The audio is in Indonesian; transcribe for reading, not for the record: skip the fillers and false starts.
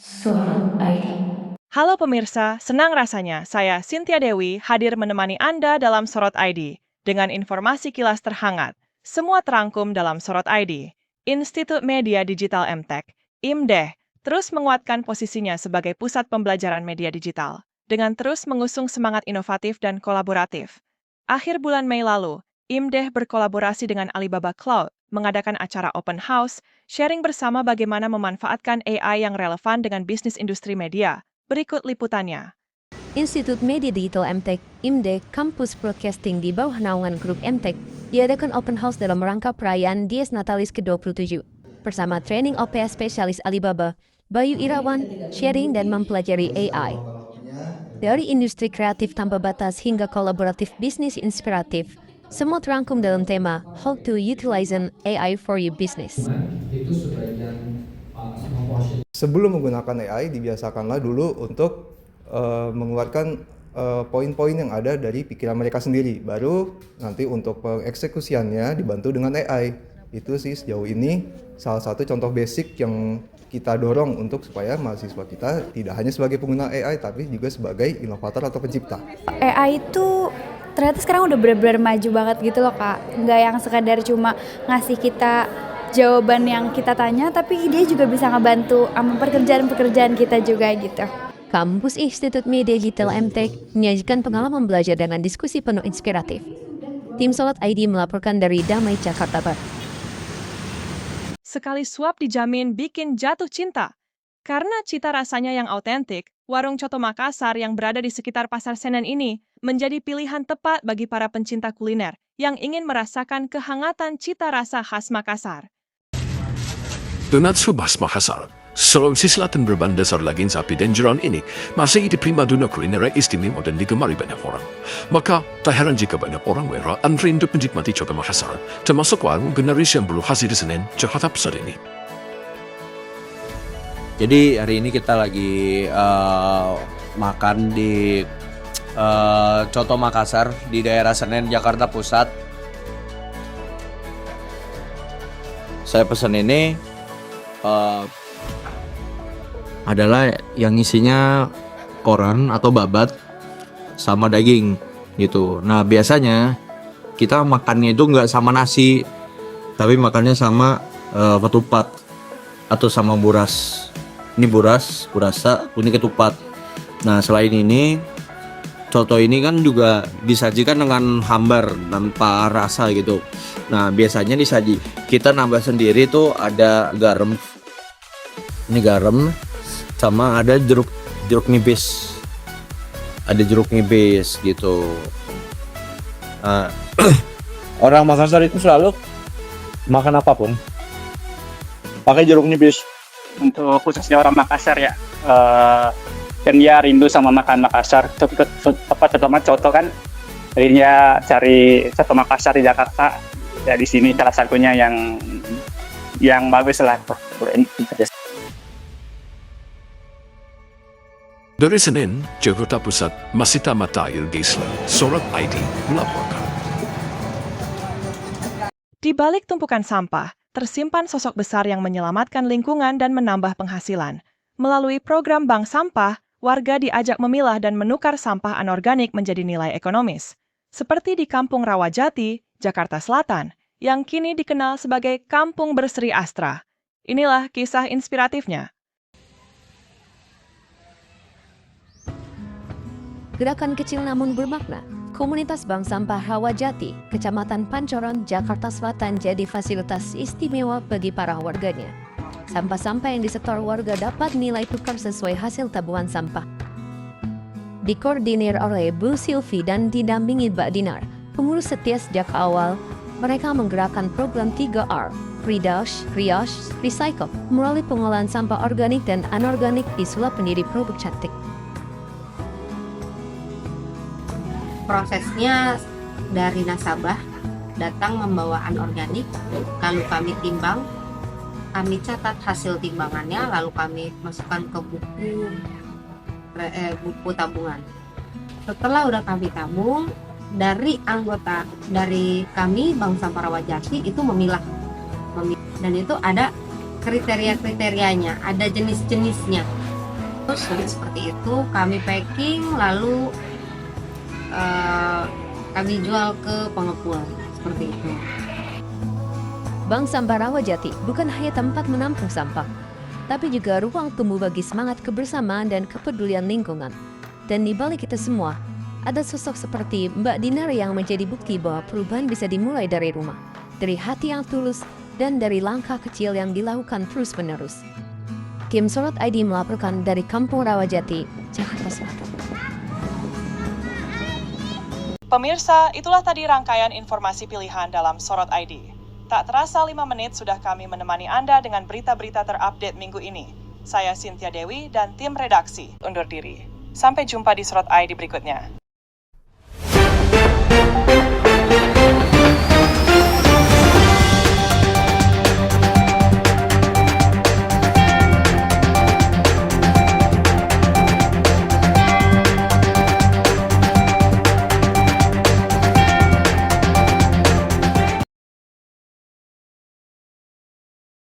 Sorot ID. Halo pemirsa, senang rasanya saya Cynthia Dewi hadir menemani Anda dalam Sorot ID dengan informasi kilas terhangat. Semua terangkum dalam Sorot ID. Institut Media Digital MTek, IMDeh, terus menguatkan posisinya sebagai pusat pembelajaran media digital dengan terus mengusung semangat inovatif dan kolaboratif. Akhir bulan Mei lalu, IMDeh berkolaborasi dengan Alibaba Cloud mengadakan acara open house, sharing bersama bagaimana memanfaatkan AI yang relevan dengan bisnis industri media. Berikut liputannya. Institut Media Digital MTek, IMDeh, Kampus Broadcasting di bawah naungan Grup MTek, diadakan open house dalam rangka perayaan Dies Natalis ke-27. Bersama training OPS spesialis Alibaba, Bayu Irawan, sharing dan mempelajari AI. Dari industri kreatif tanpa batas hingga kolaboratif bisnis inspiratif, semua terangkum dalam tema How to Utilizing AI for Your Business. Sebelum menggunakan AI, dibiasakanlah dulu untuk mengeluarkan poin-poin yang ada dari pikiran mereka sendiri. Baru nanti untuk pengeksekusiannya dibantu dengan AI. Itu sih sejauh ini salah satu contoh basic yang kita dorong untuk supaya mahasiswa kita tidak hanya sebagai pengguna AI, tapi juga sebagai inovator atau pencipta. AI itu ternyata sekarang udah benar-benar maju banget gitu loh Kak. Nggak yang sekadar cuma ngasih kita jawaban yang kita tanya, tapi dia juga bisa ngebantu sama pekerjaan-pekerjaan kita juga gitu. Kampus Institut Media Digital MTek menyajikan pengalaman belajar dengan diskusi penuh inspiratif. Tim Sorot ID melaporkan dari Damai, Jakarta Barat. Sekali suap dijamin bikin jatuh cinta. Karena cita rasanya yang autentik, warung Coto Makassar yang berada di sekitar Pasar Senen ini menjadi pilihan tepat bagi para pencinta kuliner yang ingin merasakan kehangatan cita rasa khas Makassar. Donat Subas Makassar, Sulawesi Selatan berbahan dasar daging sapi dan jeroan ini masih di prima dona kuliner istimewa dan digemari banyak orang. Maka, tak heran jika banyak orang wera antri untuk menikmati Coto Makassar, termasuk warung generis yang berlokasi di Senen, Jakarta Pusat ini. Jadi hari ini kita lagi makan di Coto Makassar di daerah Senen, Jakarta Pusat. Saya pesan ini adalah yang isinya koran atau babat sama daging gitu. Nah biasanya kita makannya itu nggak sama nasi, tapi makannya sama ketupat atau sama buras. Ini burasa, ini ketupat. Nah selain ini, coto ini kan juga disajikan dengan hambar tanpa rasa gitu. Nah biasanya kita nambah sendiri tuh ada garam. Ini garam sama ada jeruk nipis. Ada jeruk nipis gitu. Nah, orang Makassar itu selalu makan apapun pakai jeruk nipis. Untuk khususnya orang Makassar ya, dan dia rindu sama makan Makassar, terutama coto kan, jadinya cari coto Makassar di Jakarta, ya di sini salah satunya yang bagus lah. Dari Senen, Jakarta Pusat, Masita Matail Geisler, Sorot ID melaporkan. Di balik tumpukan sampah, tersimpan sosok besar yang menyelamatkan lingkungan dan menambah penghasilan. Melalui program Bank Sampah, warga diajak memilah dan menukar sampah anorganik menjadi nilai ekonomis. Seperti di Kampung Rawajati, Jakarta Selatan, yang kini dikenal sebagai Kampung Berseri Astra. Inilah kisah inspiratifnya. Gerakan kecil namun bermakna. Komunitas Bank Sampah Rawajati, Kecamatan Pancoran, Jakarta Selatan jadi fasilitas istimewa bagi para warganya. Sampah-sampah yang disetor warga dapat nilai tukar sesuai hasil tabungan sampah. Dikoordinir oleh Bu Silvi dan didampingi Mbak Dinar, pengurus setia sejak awal, mereka menggerakkan program 3R, Redash, Riash, Recycle, melalui pengolahan sampah organik dan anorganik disulap menjadi produk cantik. Prosesnya dari nasabah datang membawa anorganik, lalu kami timbang, kami catat hasil timbangannya, lalu kami masukkan ke buku tabungan. Setelah udah kami tabung, dari anggota dari kami Bank Sampah Rawajati itu memilah, dan itu ada kriteria-kriterianya, ada jenis-jenisnya. Terus seperti itu kami packing lalu kami jual ke pengepul seperti itu. Bank Sampah Rawajati bukan hanya tempat menampung sampah, tapi juga ruang tumbuh bagi semangat kebersamaan dan kepedulian lingkungan. Dan di balik kita semua, ada sosok seperti Mbak Dinar yang menjadi bukti bahwa perubahan bisa dimulai dari rumah, dari hati yang tulus, dan dari langkah kecil yang dilakukan terus-menerus. Kim Sorot ID melaporkan dari Kampung Rawajati, Jakarta Selatan. Pemirsa, itulah tadi rangkaian informasi pilihan dalam Sorot ID. Tak terasa 5 menit sudah kami menemani Anda dengan berita-berita terupdate minggu ini. Saya Cynthia Dewi dan tim redaksi undur diri. Sampai jumpa di Sorot ID berikutnya.